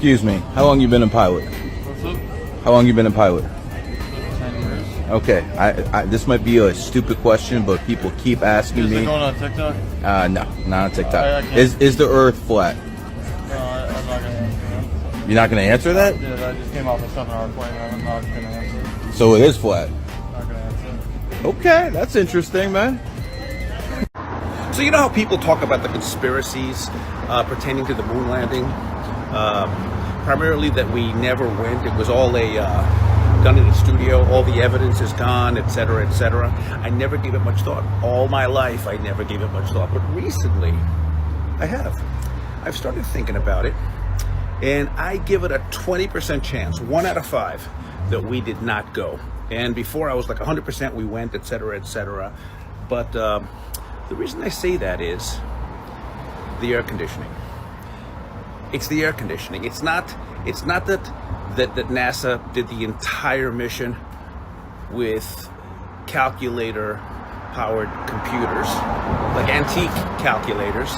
Excuse me. How long you been in pilot? What's up? How long you been in pilot? 10 years. Okay. I this might be a stupid question, but people keep asking Is it me. going on TikTok? No, not on TikTok. I can't- Is the Earth flat? No, I'm not going to answer that. You're not going to answer that? Yeah, that just came off a 7-hour plane. I'm not going to answer. So it is flat. Not going to answer. Okay, that's interesting, man. So you know how people talk about the conspiracies pertaining to the moon landing? Primarily that we never went. It was all done in a studio. All the evidence is gone, etc., etc. I never gave it much thought. All my life, I never gave it much thought. But recently, I have. I've started thinking about it, and I give it a 20% chance, 1 out of 5, that we did not go. And before I was like 100% we went, etc., etc. But the reason I say that is the air conditioning. It's the air conditioning. It's not that NASA did the entire mission with calculator-powered computers, like antique calculators.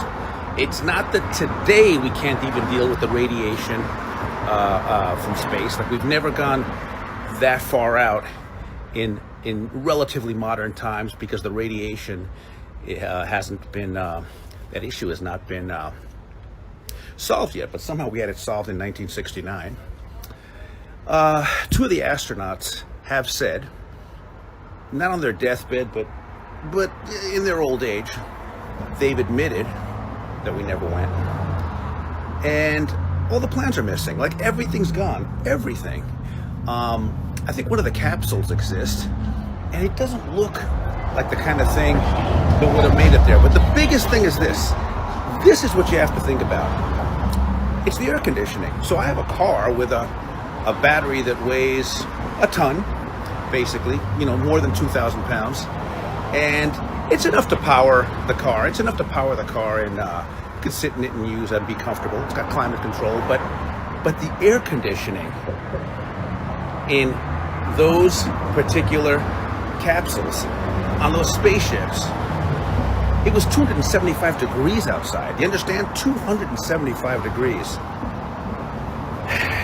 It's not that today we can't even deal with the radiation from space. Like, we've never gone that far out in relatively modern times because the radiation hasn't been, that issue has not been solved yet, but somehow we had it solved in 1969. 2 of the astronauts have said, not on their deathbed, but in their old age, they've admitted that we never went. And all the plans are missing. Like, everything's gone. Everything. I think one of the capsules exists, and it doesn't look like the kind of thing that would have made it there. But the biggest thing is this. This is what you have to think about. It's the air conditioning. So I have a car with a battery that weighs a ton, basically, more than 2,000 pounds. And it's enough to power the car. It's enough to power the car, and you can sit in it and use it and be comfortable. It's got climate control, but the air conditioning in those particular capsules on those spaceships, it was 275 degrees outside. You understand? 275 degrees.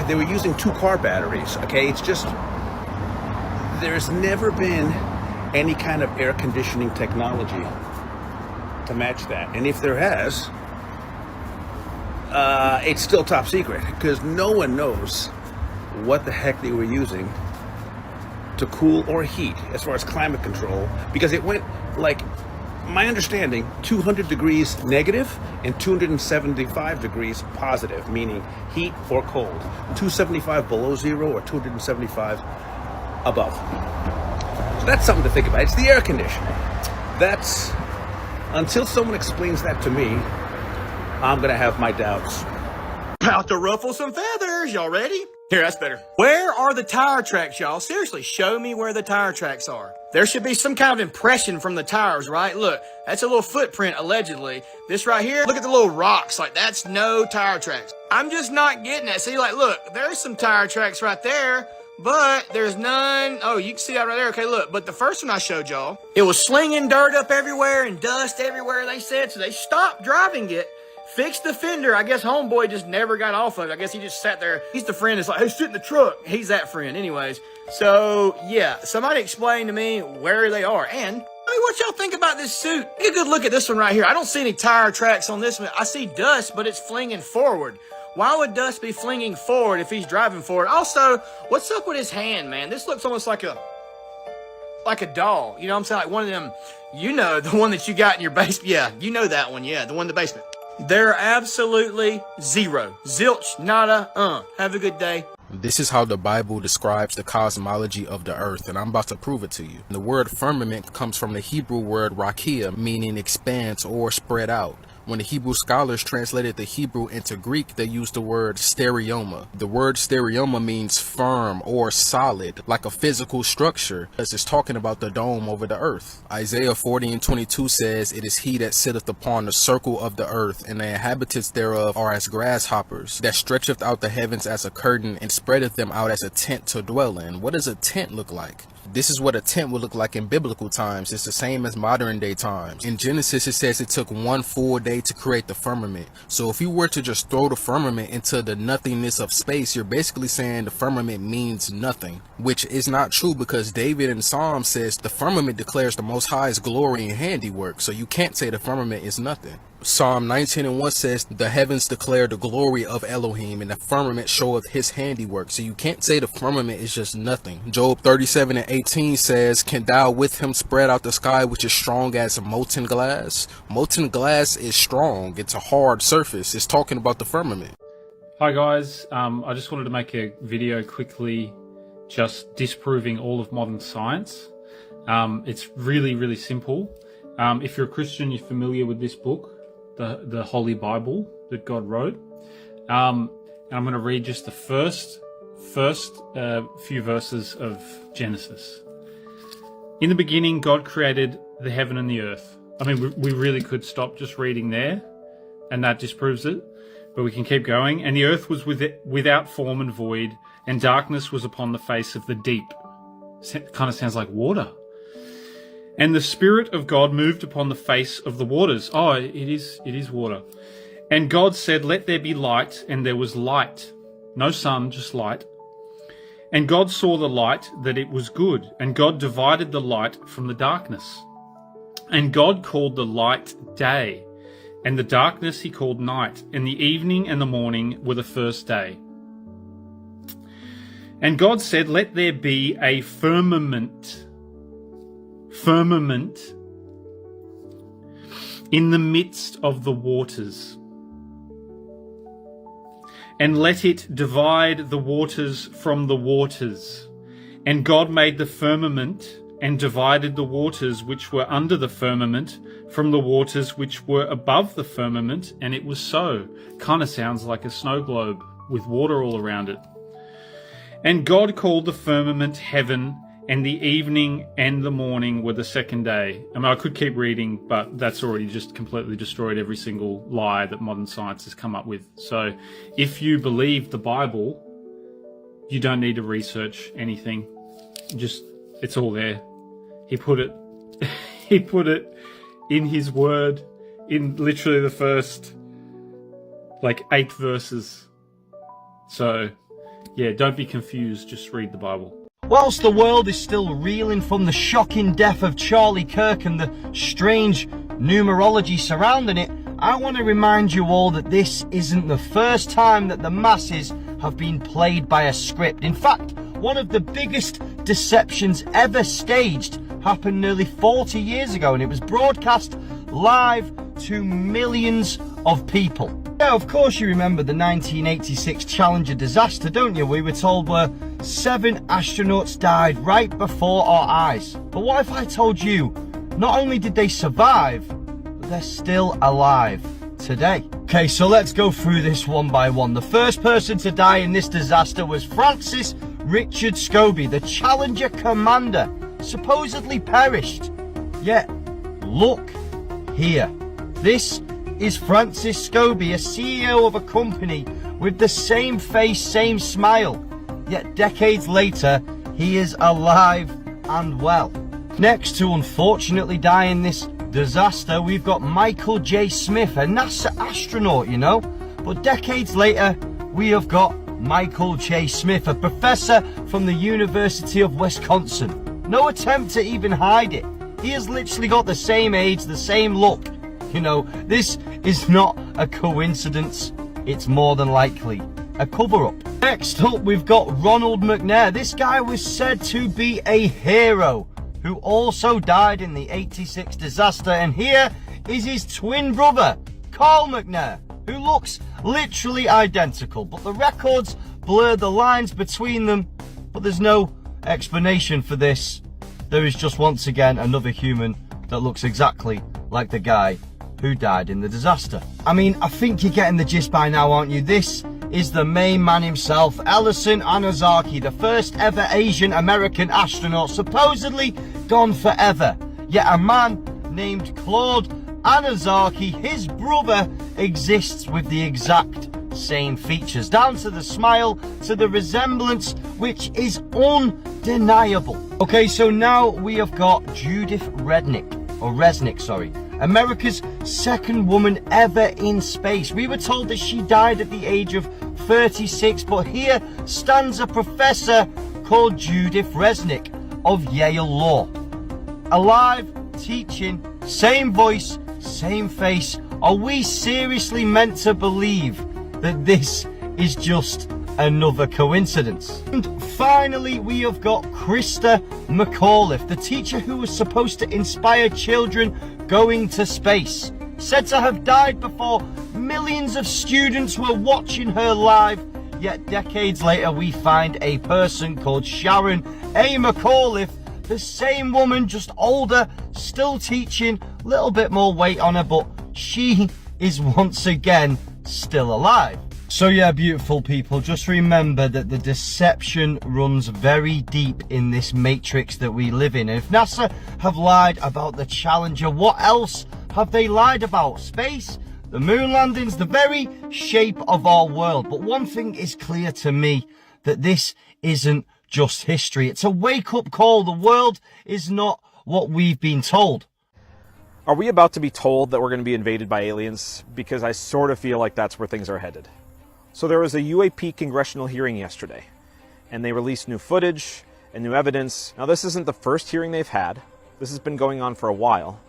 They were using 2 car batteries, okay? It's just, there's never been any kind of air conditioning technology to match that. And if there has, it's still top secret, because no one knows what the heck they were using to cool or heat as far as climate control, because it went, like, my understanding, 200 degrees negative and 275 degrees positive, meaning heat or cold. 275 below zero or 275 above. So that's something to think about. It's the air conditioning. That's, until someone explains that to me, I'm gonna have my doubts. About to ruffle some feathers. Y'all ready? Here, that's better. Where are the tire tracks, y'all? Seriously, show me where the tire tracks are. There should be some kind of impression from the tires, right? Look, that's a little footprint, allegedly. This right here, look at the little rocks. Like, that's no tire tracks. I'm just not getting that. See, like, look, there's some tire tracks right there, but there's none. Oh, you can see that right there. Okay, look, but the first one I showed y'all, it was slinging dirt up everywhere and dust everywhere, they said, so they stopped driving it. Fixed the fender. I guess homeboy just never got off of it. I guess he just sat there. He's the friend that's like, hey, sit in the truck. He's that friend. Anyways, so yeah, somebody explain to me where they are. And I mean, what y'all think about this suit? Take a good look at this one right here. I don't see any tire tracks on this one. I see dust, but it's flinging forward. Why would dust be flinging forward if he's driving forward? Also, what's up with his hand, man? This looks almost like a doll. You know what I'm saying? Like one of them, the one that you got in your basement. Yeah, you know that one. Yeah, the one in the basement. They're absolutely zero. Zilch, nada, Have a good day. This is how the Bible describes the cosmology of the earth, and I'm about to prove it to you. The word firmament comes from the Hebrew word rakia, meaning expanse or spread out. When the Hebrew scholars translated the Hebrew into Greek, they used the word stereoma. The word stereoma means firm or solid, like a physical structure, as it's talking about the dome over the earth. Isaiah 40:22 says, "It is he that sitteth upon the circle of the earth, and the inhabitants thereof are as grasshoppers, that stretcheth out the heavens as a curtain, and spreadeth them out as a tent to dwell in." What does a tent look like? This is what a tent would look like in biblical times. It's the same as modern day times. In Genesis, it says it took 1 full day to create the firmament. So if you were to just throw the firmament into the nothingness of space, you're basically saying the firmament means nothing, which is not true, because David in Psalm says the firmament declares the Most High's glory and handiwork. So you can't say the firmament is nothing. Psalm 19:1 says the heavens declare the glory of Elohim, and the firmament showeth his handiwork. So you can't say the firmament is just nothing. Job 37:18 says, can thou with him spread out the sky, which is strong as molten glass? Molten glass is strong. It's a hard surface. It's talking about the firmament. Hi guys, I just wanted to make a video quickly just disproving all of modern science. It's really simple. If you're a Christian, you're familiar with this book, the Holy Bible that God wrote. And I'm going to read just the first few verses of Genesis. In the beginning, God created the heaven and the earth. I mean, we really could stop just reading there, and that disproves it, but we can keep going. And the earth was without form and void, and darkness was upon the face of the deep. Kind of sounds like water. And the Spirit of God moved upon the face of the waters. Oh, it is water. And God said, let there be light, and there was light. No sun, just light. And God saw the light, that it was good. And God divided the light from the darkness. And God called the light day, and the darkness he called night. And the evening and the morning were the first day. And God said, let there be a firmament in the midst of the waters, and let it divide the waters from the waters. And God made the firmament and divided the waters which were under the firmament from the waters which were above the firmament, and it was so. Kind of sounds like a snow globe with water all around it. And God called the firmament heaven, and the evening and the morning were the second day. I mean, I could keep reading, but that's already just completely destroyed every single lie that modern science has come up with. So if you believe the Bible, you don't need to research anything. Just, it's all there. He put it in his word, in literally the first, 8 verses. So, yeah, don't be confused. Just read the Bible. Whilst the world is still reeling from the shocking death of Charlie Kirk and the strange numerology surrounding it, I want to remind you all that this isn't the first time that the masses have been played by a script. In fact, one of the biggest deceptions ever staged happened nearly 40 years ago, and it was broadcast live to millions of people. Now, of course, you remember the 1986 Challenger disaster, don't you? We were told where 7 astronauts died right before our eyes. But what if I told you, not only did they survive, but they're still alive today? Okay, so let's go through this one by one. The first person to die in this disaster was Francis Richard Scobie, the Challenger commander, supposedly perished. Yet, look here. This is Francis Scobie, a CEO of a company with the same face, same smile. Yet decades later, he is alive and well. Next to unfortunately die in this disaster, we've got Michael J. Smith, a NASA astronaut, you know. But decades later, we have got Michael J. Smith, a professor from the University of Wisconsin. No attempt to even hide it. He has literally got the same age, the same look. You know, this is not a coincidence. It's more than likely a cover-up. Next up, we've got Ronald McNair. This guy was said to be a hero who also died in the '86 disaster. And here is his twin brother, Carl McNair, who looks literally identical. But the records blur the lines between them. But there's no explanation for this. There is just once again another human that looks exactly like the guy who died in the disaster. I mean, I think you're getting the gist by now, aren't you? This is the main man himself, Ellison Anazaki, the first ever Asian American astronaut, supposedly gone forever. Yet a man named Claude Anazaki, his brother, exists with the exact same features, down to the smile, to the resemblance, which is undeniable. Okay, so now we have got Judith Resnick, sorry. America's second woman ever in space. We were told that she died at the age of 36, but here stands a professor called Judith Resnick of Yale Law. Alive, teaching, same voice, same face. Are we seriously meant to believe that this is just another coincidence? And finally, we have got Krista McAuliffe, the teacher who was supposed to inspire children going to space, said to have died before millions of students were watching her live. Yet decades later, we find a person called Sharon A. McAuliffe, the same woman, just older, still teaching, little bit more weight on her, but she is once again still alive. So yeah, beautiful people, just remember that the deception runs very deep in this matrix that we live in. And if NASA have lied about the Challenger, what else have they lied about? Space, the moon landings, the very shape of our world. But one thing is clear to me, that this isn't just history. It's a wake-up call. The world is not what we've been told. Are we about to be told that we're going to be invaded by aliens? Because I sort of feel like that's where things are headed. So there was a UAP congressional hearing yesterday, and they released new footage and new evidence. Now, this isn't the first hearing they've had. This has been going on for a while,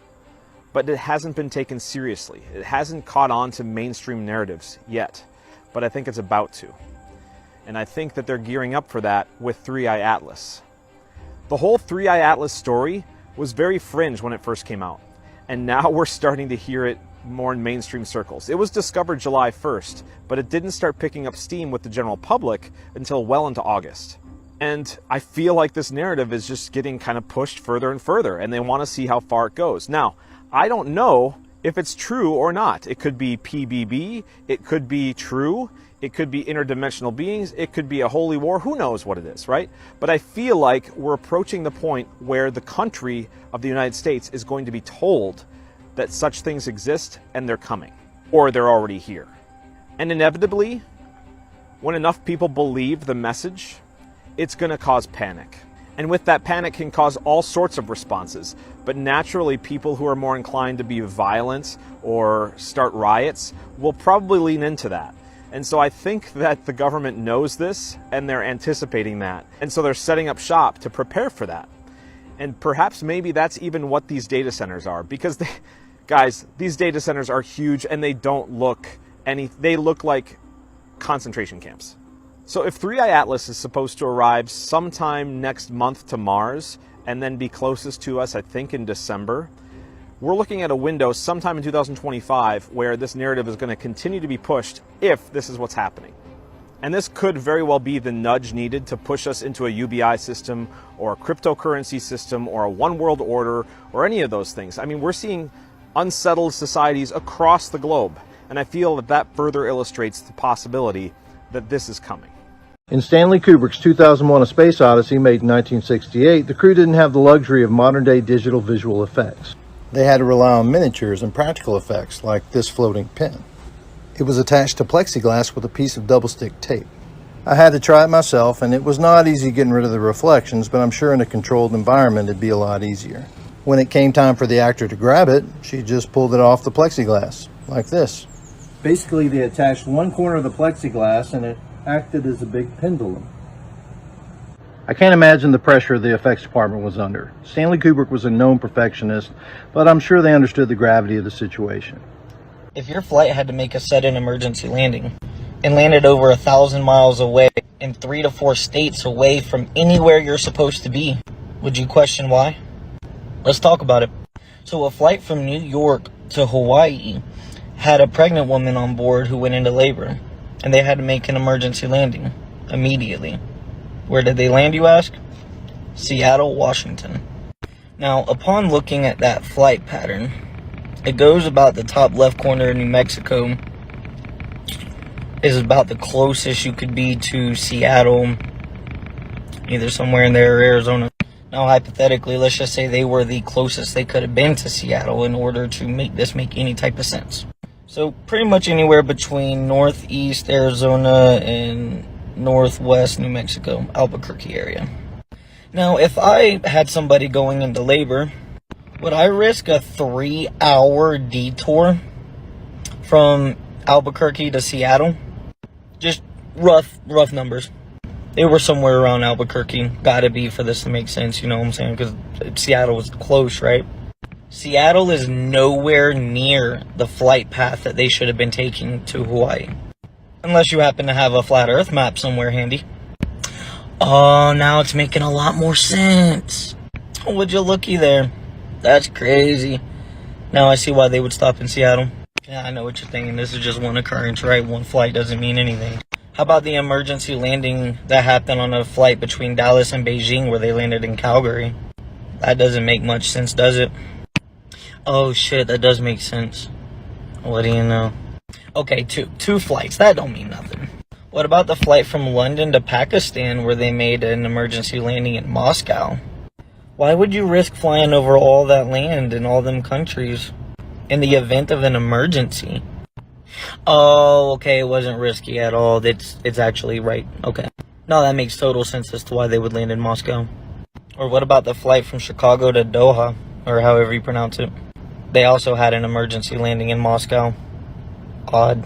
but it hasn't been taken seriously. It hasn't caught on to mainstream narratives yet, but I think it's about to. And I think that they're gearing up for that with 3i Atlas. The whole 3i Atlas story was very fringe when it first came out, and now we're starting to hear it more in mainstream circles. It was discovered July 1st, but it didn't start picking up steam with the general public until well into August. And I feel like this narrative is just getting kind of pushed further and further, and they want to see how far it goes. Now, I don't know if it's true or not. It could be PBB, it could be true, it could be interdimensional beings, it could be a holy war, who knows what it is, right? But I feel like we're approaching the point where the country of the United States is going to be told that such things exist and they're coming, or they're already here. And inevitably, when enough people believe the message, it's going to cause panic. And with that panic can cause all sorts of responses. But naturally, people who are more inclined to be violent or start riots will probably lean into that. And so I think that the government knows this and they're anticipating that. And so they're setting up shop to prepare for that. And perhaps maybe that's even what these data centers are, because guys, these data centers are huge and they don't look they look like concentration camps. So if 3i Atlas is supposed to arrive sometime next month to Mars and then be closest to us, I think in December, we're looking at a window sometime in 2025 where this narrative is going to continue to be pushed if this is what's happening. And this could very well be the nudge needed to push us into a UBI system or a cryptocurrency system or a one world order or any of those things. I mean, we're seeing unsettled societies across the globe. And I feel that that further illustrates the possibility that this is coming. In Stanley Kubrick's 2001 A Space Odyssey, made in 1968, the crew didn't have the luxury of modern-day digital visual effects. They had to rely on miniatures and practical effects, like this floating pin. It was attached to plexiglass with a piece of double-stick tape. I had to try it myself, and it was not easy getting rid of the reflections, but I'm sure in a controlled environment it'd be a lot easier. When it came time for the actor to grab it, she just pulled it off the plexiglass, like this. Basically, they attached one corner of the plexiglass and it acted as a big pendulum. I can't imagine the pressure the effects department was under. Stanley Kubrick was a known perfectionist, but I'm sure they understood the gravity of the situation. If your flight had to make a sudden emergency landing and landed over 1,000 miles away and 3 to 4 states away from anywhere you're supposed to be, would you question why? Let's talk about it. So a flight from New York to Hawaii had a pregnant woman on board who went into labor, and they had to make an emergency landing immediately. Where did they land, you ask? Seattle, Washington. Now, upon looking at that flight pattern, it goes about the top left corner of New Mexico is about the closest you could be to Seattle, either somewhere in there or Arizona. Now, hypothetically, let's just say they were the closest they could have been to Seattle in order to make this make any type of sense. So pretty much anywhere between northeast Arizona and northwest New Mexico, Albuquerque area. Now, if I had somebody going into labor, would I risk a 3-hour detour from Albuquerque to Seattle? Just rough numbers. They were somewhere around Albuquerque. Gotta be for this to make sense, you know what I'm saying? Because Seattle was close, right? Seattle is nowhere near the flight path that they should have been taking to Hawaii. Unless you happen to have a flat earth map somewhere handy. Oh, now it's making a lot more sense. Oh, would you looky there? That's crazy. Now I see why they would stop in Seattle. Yeah, I know what you're thinking. This is just one occurrence, right? One flight doesn't mean anything. How about the emergency landing that happened on a flight between Dallas and Beijing where they landed in Calgary? That doesn't make much sense, does it? Oh shit, that does make sense. What do you know? Okay, two flights. That don't mean nothing. What about the flight from London to Pakistan where they made an emergency landing in Moscow? Why would you risk flying over all that land in all them countries in the event of an emergency? Oh, okay, it wasn't risky at all. It's actually right. Okay. No, that makes total sense as to why they would land in Moscow. Or what about the flight from Chicago to Doha, or however you pronounce it? They also had an emergency landing in Moscow. Odd.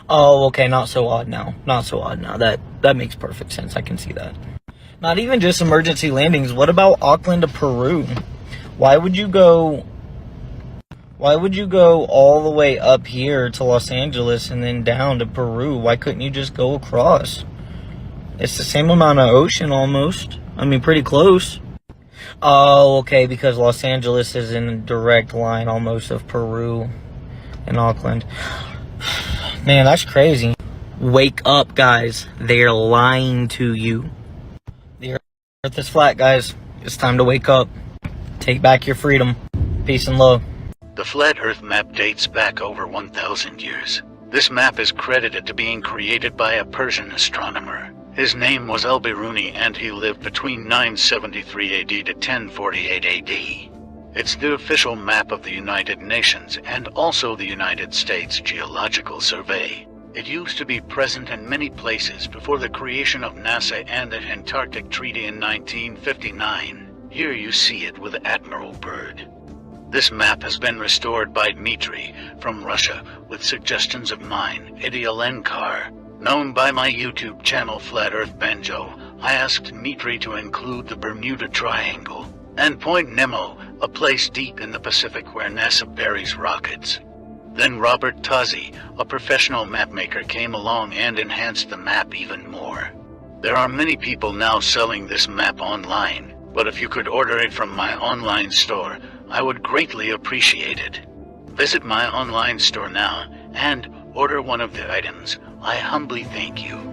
Oh, okay, not so odd now. Not so odd now. That makes perfect sense. I can see that. Not even just emergency landings. What about Auckland to Peru? Why would you go all the way up here to Los Angeles and then down to Peru? Why couldn't you just go across? It's the same amount of ocean almost. I mean, pretty close. Oh, okay, because Los Angeles is in a direct line almost of Peru and Auckland. Man, that's crazy. Wake up, guys. They're lying to you. The earth is flat, guys. It's time to wake up. Take back your freedom. Peace and love. The Flat Earth map dates back over 1,000 years. This map is credited to being created by a Persian astronomer. His name was Al-Biruni, and he lived between 973 AD to 1048 AD. It's the official map of the United Nations and also the United States Geological Survey. It used to be present in many places before the creation of NASA and the Antarctic Treaty in 1959. Here you see it with Admiral Byrd. This map has been restored by Dmitry from Russia with suggestions of mine, Eddie Alenkar. Known by my YouTube channel Flat Earth Banjo, I asked Dmitry to include the Bermuda Triangle and Point Nemo, a place deep in the Pacific where NASA buries rockets. Then Robert Tozzi, a professional mapmaker, came along and enhanced the map even more. There are many people now selling this map online, but if you could order it from my online store, I would greatly appreciate it. Visit my online store now and order one of the items. I humbly thank you.